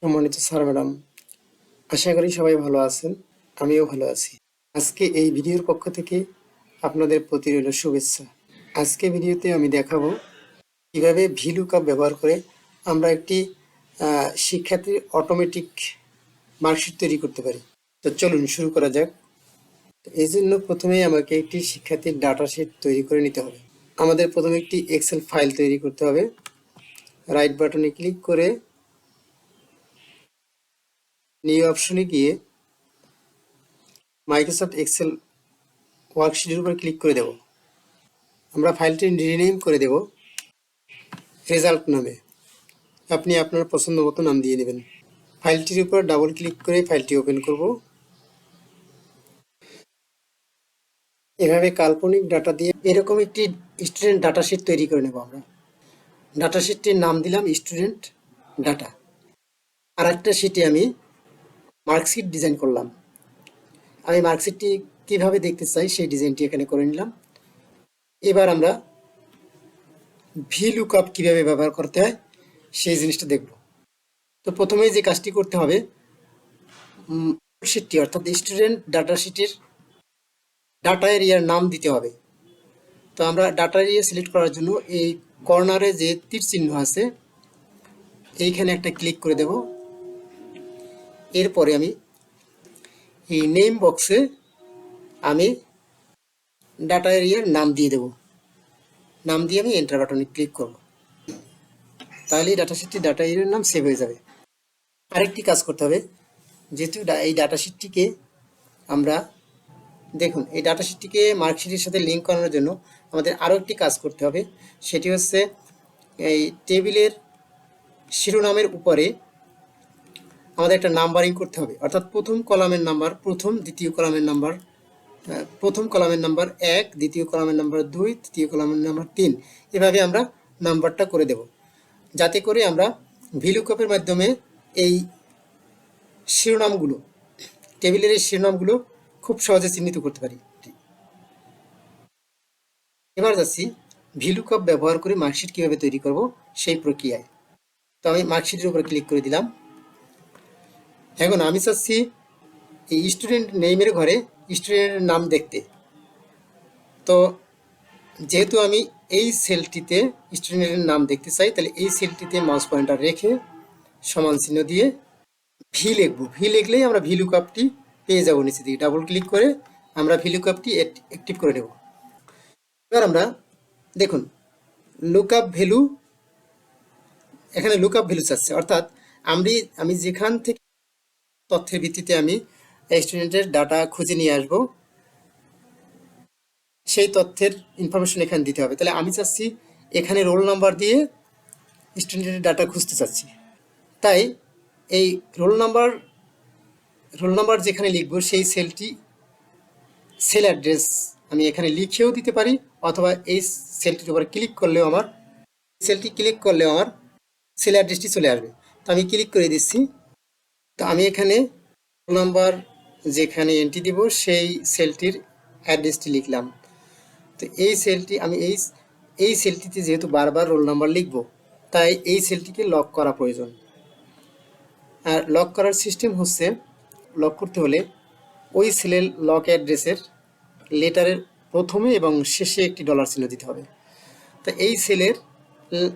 সম্মানিত sir madam, আশা করি সবাই ভালো আছেন। আমিও ভালো আছি। আজকে এই ভিডিওর পক্ষ থেকে আপনাদের প্রতি রইল শুভেচ্ছা। আজকে ভিডিওতে আমি দেখাবো কিভাবে ভিলুকআপ ব্যবহার করে আমরা একটি শিক্ষার্থীর অটোমেটিক মার্কশিট তৈরি করতে পারি। তো চলুন শুরু করা যাক। এই জন্য প্রথমেই আমাকে একটি শিক্ষার্থীর ডাটা শিট তৈরি করে নিতে হবে। আমাদের প্রথমে একটি এক্সেল ফাইল তৈরি করতে হবে। রাইট বাটনে ক্লিক করে নিউ অপশনে গিয়ে মাইক্রোসফট এক্সেল ওয়ার্কশিটের উপর ক্লিক করে দেব। আমরা ফাইলটি রিনেম করে দেব রেজাল্ট নামে। আপনি আপনার পছন্দ মতো নাম দিয়ে নেবেন। ফাইলটির উপর ডাবল ক্লিক করে ফাইলটি ওপেন করব। এভাবে কাল্পনিক ডাটা দিয়ে এরকম একটি স্টুডেন্ট ডাটা শিট তৈরি করে নেব আমরা। ডাটা শিটটির নাম দিলাম স্টুডেন্ট ডাটা। আর একটা শিটে আমি মার্কশিট ডিজাইন করলাম। আমি মার্কশিটটি কিভাবে দেখতে চাই সেই ডিজাইনটি এখানে করে নিলাম। এবার আমরা ভিলুকআপ কিভাবে ব্যবহার করতে হয় সেই জিনিসটা দেখব। তো প্রথমেই যে কাজটি করতে হবে, শিটটি অর্থাৎ স্টুডেন্ট ডাটা শিটের ডাটা এরিয়ার নাম দিতে হবে। তো আমরা ডাটা এরিয়া সিলেক্ট করার জন্য এই কর্নারে যে তীর চিহ্ন আছে এইখানে একটা ক্লিক করে দেব। এরপরে আমি এই নেম বক্সে আমি ডাটা এরিয়ার নাম দিয়ে দেব। নাম দিয়ে আমি এন্টার বাটনে ক্লিক করব। তাহলে ডাটা শিটটি ডাটা এরিয়ার নাম সেভ হয়ে যাবে। আরেকটি কাজ করতে হবে, যেহেতু এই ডাটা শিটটিকে আমরা দেখুন এই ডাটা শিটটিকে মার্কশিটের সাথে লিঙ্ক করানোর জন্য আমাদের আরও একটি কাজ করতে হবে। সেটি হচ্ছে এই টেবিলের শিরোনামের উপরে আমাদের একটা নাম্বারিং করতে হবে। অর্থাৎ প্রথম কলামের নাম্বার প্রথম, দ্বিতীয় কলামের নাম্বার প্রথম কলামের নাম্বার 1, দ্বিতীয় কলামের নাম্বার 2, তৃতীয় কলামের নাম্বার 3, এভাবে আমরা নাম্বারটা করে দেব, যাতে করে আমরা ভিলুকআপের মাধ্যমে এই শিরোনামগুলো, টেবিলের এই শিরোনামগুলো খুব সহজে চিহ্নিত করতে পারি। এবার যাচ্ছি ভিলুকআপ ব্যবহার করে মার্কশিট কিভাবে তৈরি করব সেই প্রক্রিয়ায়। তো আমি মার্কশিটের উপর ক্লিক করে দিলাম। এখন আমি চাচ্ছি এই স্টুডেন্ট নেমের ঘরে স্টুডেন্টের নাম দেখতে। তো যেহেতু আমি এই সেলটিতে স্টুডেন্টের নাম দেখতে চাই, তাহলে এই সেলটিতে মাউস পয়েন্টার রেখে সমান চিহ্ন দিয়ে ভি লিখব। ভি লিখলেই আমরা ভিলুকআপটি পেয়ে যাব। নিচে দিকে ডাবল ক্লিক করে আমরা ভিলুকআপটি অ্যাক্টিভ করে নেব। এবার আমরা দেখুন লুকআপ ভ্যালু, এখানে লুকআপ ভ্যালু চাচ্ছে, অর্থাৎ আমি যেখান থেকে তথ্যের ভিত্তিতে আমি স্টুডেন্টের ডাটা খুঁজে নিয়ে আসব সেই তথ্যের ইনফরমেশন এখানে দিতে হবে। তাহলে আমি চাচ্ছি এখানে রোল নাম্বার দিয়ে স্টুডেন্টের ডাটা খুঁজতে চাচ্ছি। তাই এই রোল নাম্বার যেখানে লিখব সেই সেল অ্যাড্রেস আমি এখানে লিখেও দিতে পারি, অথবা এই সেলটির উপর ক্লিক করলেও আমার সেল অ্যাড্রেসটি চলে আসবে। তো আমি ক্লিক করে দিচ্ছি। তো আমি এখানে রোল নাম্বার যেখানে এন্ট্রি দিব সেই সেলটির অ্যাড্রেসটি লিখলাম। তো এই সেলটি আমি এই সেলটিতে যেহেতু বারবার রোল নাম্বার লিখব, তাই এই সেলটিকে লক করা প্রয়োজন। আর লক করার সিস্টেম হচ্ছে, লক করতে হলে ওই সেলের লক অ্যাড্রেসের লেটারের প্রথমে এবং শেষে একটি ডলার চিহ্ন দিতে হবে। তো এই সেলের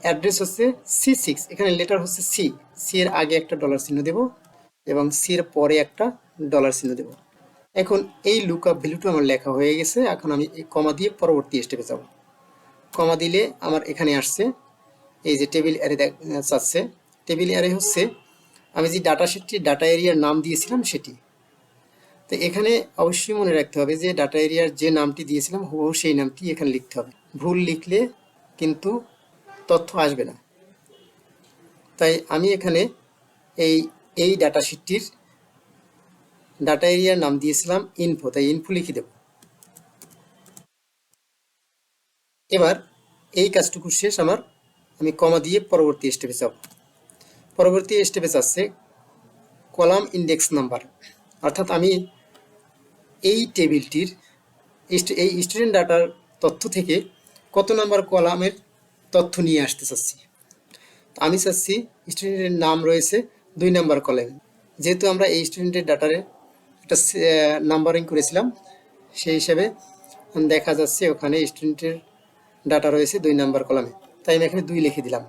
অ্যাড্রেস হচ্ছে C6, এখানে লেটার হচ্ছে সি এর আগে একটা ডলার চিহ্ন দেব এবং সি এর পরে একটা ডলার চিহ্ন দেব। এখন এই লুকআপ ভ্যালুটা আমার লেখা হয়ে গেছে। এখন আমি এই কমা দিয়ে পরবর্তী স্টেপে যাব। কমা দিলে আমার এখানে আসছে এই যে টেবিল অ্যারে চাচ্ছে। টেবিল অ্যারে হচ্ছে আমি যে ডাটা এরিয়ার নাম দিয়েছিলাম সেটি। তো এখানে অবশ্যই মনে রাখতে হবে যে ডাটা এরিয়ার যে নামটি দিয়েছিলাম হুবহু সেই নামটি এখানে লিখতে হবে। ভুল লিখলে কিন্তু তথ্য আসবে না। তাই আমি এখানে এই ডাটা শিটটির ডাটা এরিয়ার নাম দিয়েছিলাম ইনফো, তাই ইনফো লিখে দেব। এবার এই কাজটুকু শেষ আমার। আমি কমা দিয়ে পরবর্তী স্টেপে যাব। পরবর্তী স্টেপে যাচ্ছে কলাম ইন্ডেক্স নাম্বার, অর্থাৎ আমি এই টেবিলটির এই স্টুডেন্ট ডাটার তথ্য থেকে কত নাম্বার কলামের তথ্য নিয়ে আসতে চাচ্ছি। আমি চাচ্ছি স্টুডেন্টের নাম রয়েছে 2 নাম্বার কলামে, যেহেতু আমরা এই স্টুডেন্টের ডাটারে একটা নাম্বারিং করেছিলাম, সেই হিসাবে দেখা যাচ্ছে ওখানে স্টুডেন্টের ডাটা রয়েছে 2 নাম্বার কলামে, তাই আমি এখানে 2 লিখে দিলাম।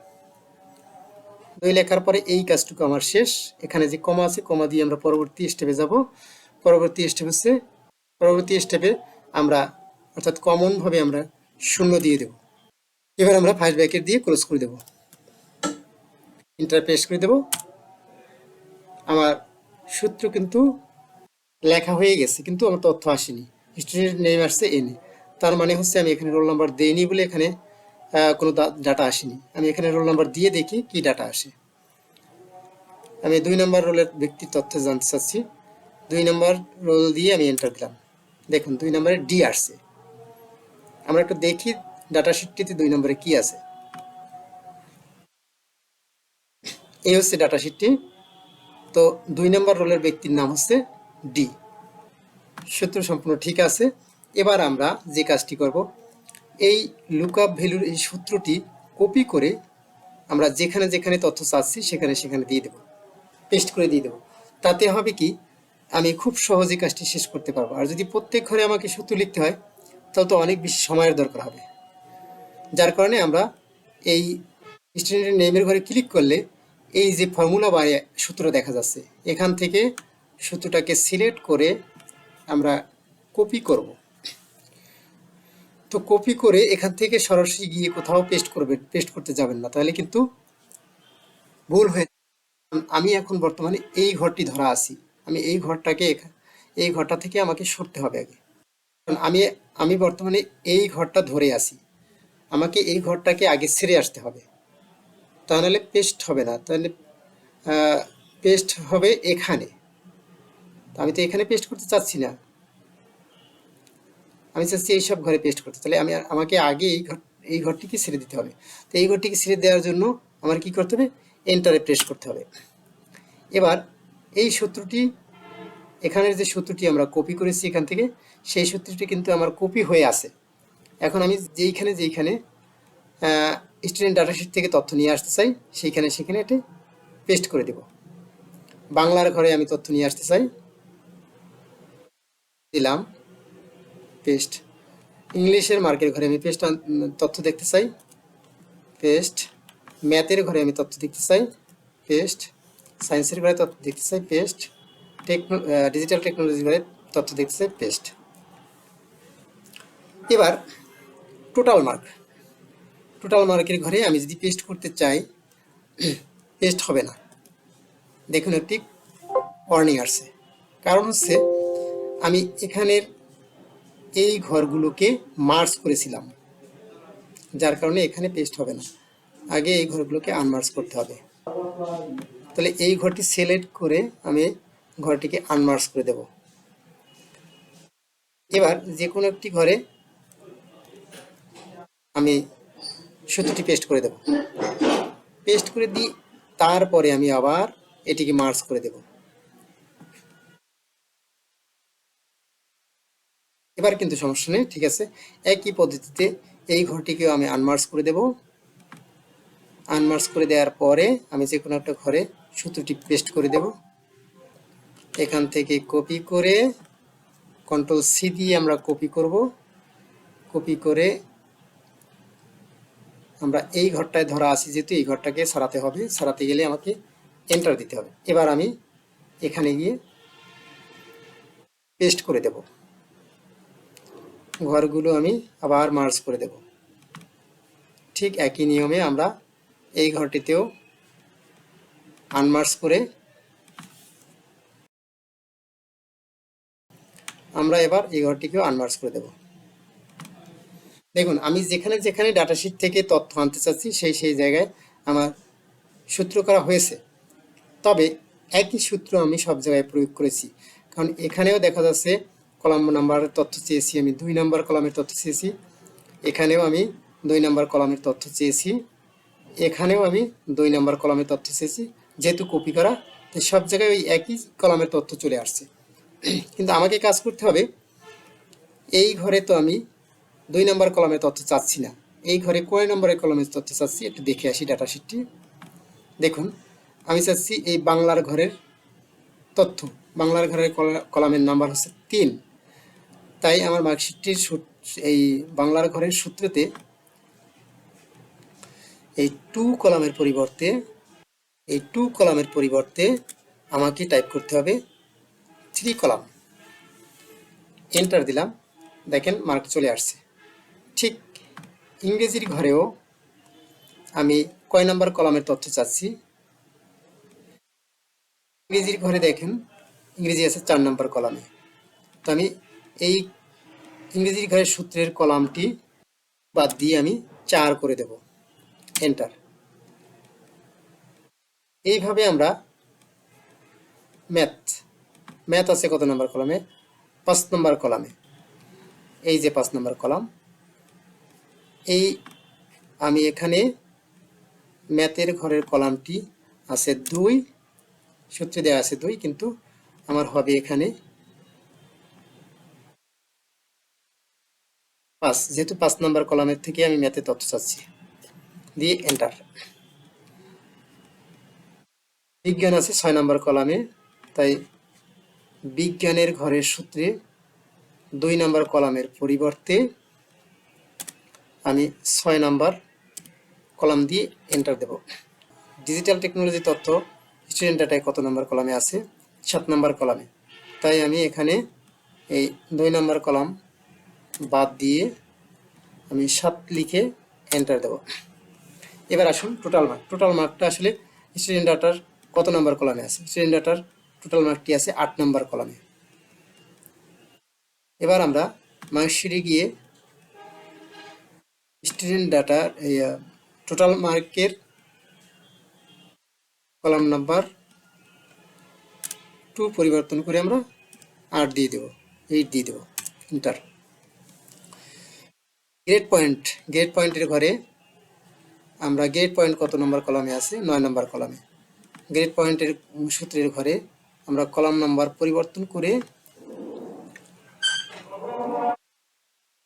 2 লেখার পরে এই কাজটুকু আমার শেষ। এখানে যে কমা আছে, কমা দিয়ে আমরা পরবর্তী স্টেপে যাব। পরবর্তী স্টেপে আমরা অর্থাৎ কমন ভাবে আমরা 0 দিয়ে দেব। এবার আমরা ফার্স্ট ব্র্যাকেট দিয়ে ক্লোজ করে দেব, এন্টার প্রেস করে দেব। আমার সূত্র কিন্তু লেখা হয়ে গেছে, কিন্তু আমার তথ্য আসেনি। স্টুডেন্ট নেম আসছে এনে, তার মানে হচ্ছে আমি এখানে রোল নাম্বার দেইনি বলে এখানে কোনো ডাটা আসেনি। আমি এখানে রোল নাম্বার দিয়ে দেখি কি ডাটা আসে। আমি 2 নাম্বার রোলের ব্যক্তির তথ্য জানতে চাচ্ছি। 2 নাম্বার রোল দিয়ে আমি এন্টার দিলাম। দেখুন 2 নাম্বারে ডি আসছে। আমরা একটু দেখি ডাটা শিটটিতে 2 নম্বরে কি আছে। এই হচ্ছে ডাটা শিটটি। তো 2 নম্বর রোলের ব্যক্তির নাম হচ্ছে ডি। সূত্র সম্পূর্ণ ঠিক আছে। এবার আমরা যে কাজটি করব, এই লুকআপ ভ্যালুর এই সূত্রটি কপি করে আমরা যেখানে যেখানে তথ্য চাচ্ছি সেখানে সেখানে দিয়ে দেব, পেস্ট করে দিয়ে দেব। তাতে হবে কি, আমি খুব সহজে কাজটি শেষ করতে পারবো। আর যদি প্রত্যেক ঘরে আমাকে সূত্র লিখতে হয় তাহলে তো অনেক বেশি সময়ের দরকার হবে। যার কারণে আমরা এই স্টুডেন্টের নেমের ঘরে ক্লিক করলে এই যে ফর্মুলা বা সূত্র দেখা যাচ্ছে, এখান থেকে সূত্রটাকে সিলেক্ট করে আমরা কপি করব। তো কপি করে এখান থেকে সরাসরি গিয়ে কোথাও পেস্ট করতে যাবেন না, তাহলে কিন্তু ভুল হয়ে। আমি এখন বর্তমানে এই ঘরটি ধরা আছি, আমি এই ঘরটা থেকে আমাকে সরতে হবে আগে। কারণ আমি বর্তমানে এই ঘরটা ধরে আছি, আমাকে এই ঘরটাকে আগে ছেড়ে আসতে হবে, তাহলে পেস্ট হবে না। তাহলে পেস্ট হবে এখানে। আমি তো এখানে পেস্ট করতে চাচ্ছি না, আমি চাচ্ছি এইসব ঘরে পেস্ট করতে। তাহলে আমাকে আগে এই ঘরটিকে ছেড়ে দিতে হবে। তো এই ঘরটিকে ছেড়ে দেওয়ার জন্য আমার কি করতে হবে, এন্টারে প্রেস করতে হবে। এবার এই সূত্রটি, এখানের যে সূত্রটি আমরা কপি করেছি এখান থেকে, সেই সূত্রটি কিন্তু আমার কপি হয়ে আছে। এখন আমি যেইখানে স্টুডেন্ট ডাটাশিট থেকে তথ্য নিয়ে আসতে চাই সেখানে এটা পেস্ট করে দেব। বাংলার ঘরে আমি তথ্য নিয়ে আসতে চাই, দিলাম পেস্ট। ইংলিশের মার্কের ঘরে আমি তথ্য দেখতে চাই, পেস্ট। ম্যাথের ঘরে আমি তথ্য দেখতে চাই, পেস্ট। সায়েন্সের ঘরে তথ্য দেখতে চাই, পেস্ট। ডিজিটাল টেকনোলজি ঘরে তথ্য দেখতে চাই, পেস্ট। এবার টোটাল মার্কের ঘরে আমি যদি পেস্ট করতে চাই, পেস্ট হবে না। দেখুন একটি ওয়ার্নিং আসছে, কারণ হচ্ছে আমি এখানের এই ঘরগুলোকে মার্জ করেছিলাম, যার কারণে এখানে পেস্ট হবে না। আগে এই ঘরগুলোকে আনমার্জ করতে হবে। তাহলে এই ঘরটি সিলেক্ট করে আমি ঘরটিকে আনমার্জ করে দেব। এবার যে কোনো একটি ঘরে আমি সূত্রটি পেস্ট করে দেব। পেস্ট করে দিই, তারপরে আমি আবার এটিকে মার্জ করে দেব। এবার কিন্তু সমস্যা নেই, ঠিক আছে। একই পদ্ধতিতে এই ঘরটিকেও আমি আনমার্জ করে দেব। আনমার্জ করে দেওয়ার পরে আমি যে কোনো একটা ঘরে সূত্রটি পেস্ট করে দেব। এখান থেকে কপি করে কন্ট্রোল সি দিয়ে আমরা কপি করব। কপি করে আমরা এই ঘরটায় ধরা আছি, যেহেতু এই ঘরটাকে সরাতে হবে, সরাতে গেলে আমাকে এন্টার দিতে হবে। এবার আমি এখানে গিয়ে পেস্ট করে দেব, ঘরগুলো আমি আবার মার্জ করে দেব। ঠিক একই নিয়মে আমরা এই ঘরটিতেও আনমার্জ করে আমরা এবার এই ঘরটিকেও আনমার্জ করে দেব। দেখুন আমি যেখানে যেখানে ডাটাশিট থেকে তথ্য আনতে চাচ্ছি সেই জায়গায় আমার সূত্র করা হয়েছে। তবে একই সূত্র আমি সব জায়গায় প্রয়োগ করেছি, কারণ এখানেও দেখা যাচ্ছে কলাম নাম্বারের তথ্য চেয়েছি, আমি 2 নাম্বার কলামের তথ্য চেয়েছি। এখানেও আমি 2 নাম্বার কলামের তথ্য চেয়েছি। এখানেও আমি 2 নাম্বার কলামের তথ্য চেয়েছি। যেহেতু কপি করা, তাই সব জায়গায় ওই একই কলামের তথ্য চলে আসছে। কিন্তু আমাকে কাজ করতে হবে, এই ঘরে তো আমি 2 নাম্বার কলামের তথ্য চাচ্ছি না, এই ঘরে কয় নম্বরের কলামের তথ্য চাচ্ছি একটু দেখে আসি ডাটাশিটটি। দেখুন আমি চাচ্ছি এই বাংলার ঘরের তথ্য। বাংলার ঘরের কলামের নাম্বার হচ্ছে 3। তাই আমার মার্কশিটটির এই বাংলার ঘরের সূত্রতে এই 2 কলামের পরিবর্তে আমাকে টাইপ করতে হবে 3 কলাম। এন্টার দিলাম, দেখেন মার্ক চলে আসছে। ঠিক ইংরেজির ঘরেও আমি কয় নাম্বার কলামের তথ্য চাচ্ছি। ইংরেজির ঘরে দেখেন ইংরেজি আছে 4 নাম্বার কলামে। তো আমি এই ইংরেজির ঘরের সূত্রের কলামটি বাদ দিয়ে আমি 4 করে দেব। এন্টার। এইভাবে আমরা ম্যাথ আছে কত নাম্বার কলামে? 5 নাম্বার কলামে। এই যে 5 নাম্বার কলাম, এই আমি এখানে ম্যাথের ঘরের কলামটি আছে 2, সূত্রে দেওয়া আছে 2, কিন্তু আমার হবে এখানে 5, যেহেতু 5 নাম্বার কলামের থেকে আমি ম্যাথের তথ্য চাচ্ছি। দিয়ে এন্টার। বিজ্ঞান আছে 6 নাম্বার কলামে, তাই বিজ্ঞানের ঘরের সূত্রে 2 নাম্বার কলামের পরিবর্তে আমি 6 নাম্বার কলাম দিয়ে এন্টার দেব। ডিজিটাল টেকনোলজি তথ্য স্টুডেন্ট ডাটায় কত নাম্বার কলামে আছে? 7 নাম্বার কলামে। তাই আমি এখানে এই 2 নাম্বার কলাম বাদ দিয়ে আমি 7 লিখে এন্টার দেব। এবার আসুন টোটাল মার্কটা আসলে স্টুডেন্ট ডাটার কত নাম্বার কলামে আছে? স্টুডেন্ট ডাটার টোটাল মার্কটি আছে 8 নাম্বার কলামে। এবার আমরা মার্কশিটে গিয়ে স্টুডেন্ট ডাটার টোটাল মার্কের কলাম নাম্বার 2 পরিবর্তন করে আমরা 8 দিয়ে দেব, 8 দিয়ে দেব। এন্টার। গ্রেড পয়েন্টের ঘরে আমরা গ্রেড পয়েন্ট কত নম্বর কলামে আছে? 9 নম্বর কলামে। গ্রেড পয়েন্টের সূত্রের ঘরে আমরা কলাম নাম্বার পরিবর্তন করে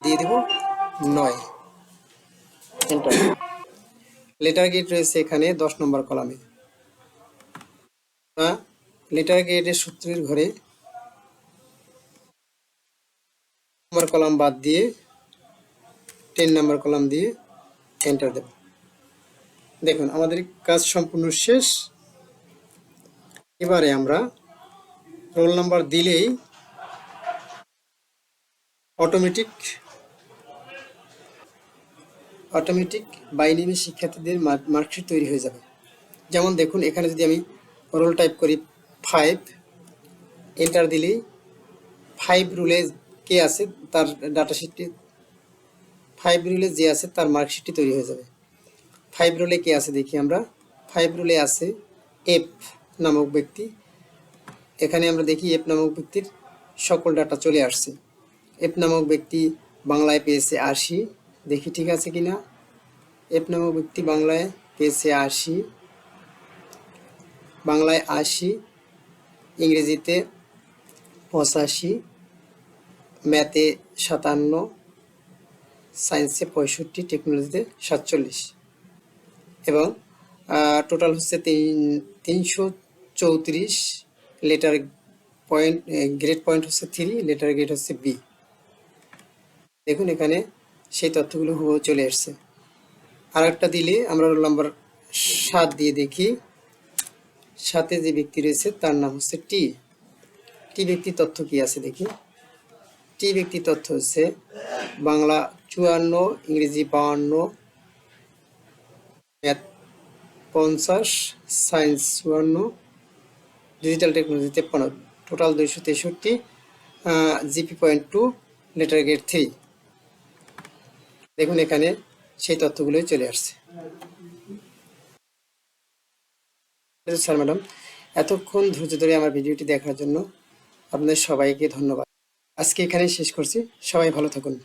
দিয়ে দেব 9। এন্টার। লেটার গ্রেড রয়েছে এখানে 10 নম্বর কলামে। লেটার গ্রেডের সূত্রের ঘরে নম্বর কলাম বাদ দিয়ে 10 নম্বর কলাম দিয়ে এন্টার দেব। দেখুন আমাদের কাজ সম্পূর্ণ শেষ। এবারে আমরা রোল নাম্বার দিলেই অটোমেটিক বাই নেমে শিক্ষার্থীদের মার্কশিট তৈরি হয়ে যাবে। যেমন দেখুন এখানে যদি আমি রোল টাইপ করি 5, এন্টার দিলেই 5 রুলে কে আছে তার ডাটাশিটটি, 5 রুলে যে আছে তার মার্কশিটটি তৈরি হয়ে যাবে। 5 রুলে কে আছে দেখি আমরা। 5 রুলে আছে এফ নামক ব্যক্তি। এখানে আমরা দেখি এফ নামক ব্যক্তির সকল ডাটা চলে আসছে। এফ নামক ব্যক্তি বাংলায় পেয়েছে 80, দেখি ঠিক আছে কিনা। এফ নামক ব্যক্তি বাংলায় পেয়েছে 80, বাংলায় 80, ইংরেজিতে 85, ম্যাথে 57, সায়েন্সে 65, টেকনোলজিতে 47 এবং টোটাল হচ্ছে 334। লেটার পয়েন্ট গ্রেড পয়েন্ট হচ্ছে 3, লেটার গ্রেড হচ্ছে বি। দেখুন এখানে সেই তথ্যগুলো হুবহু চলে আসছে। আর একটা দিলে আমরা রোল নাম্বার 7 দিয়ে দেখি। 7-এ যে ব্যক্তি রয়েছে তার নাম হচ্ছে টি। ব্যক্তির তথ্য কি আছে দেখি। টি ব্যক্তির তথ্য হচ্ছে বাংলা 54, ইংরেজি 52, math 50, science 54, digital technology 53, total 263, GP point 2, letter grade 3। দেখুন এখানে সেই তথ্যগুলোই চলে আসছে। স্যার ম্যাডাম, এতক্ষণ ধৈর্য ধরে আমার ভিডিওটি দেখার জন্য আপনাদের সবাইকে ধন্যবাদ। আজকে এখানেই শেষ করছি। সবাই ভালো থাকুন।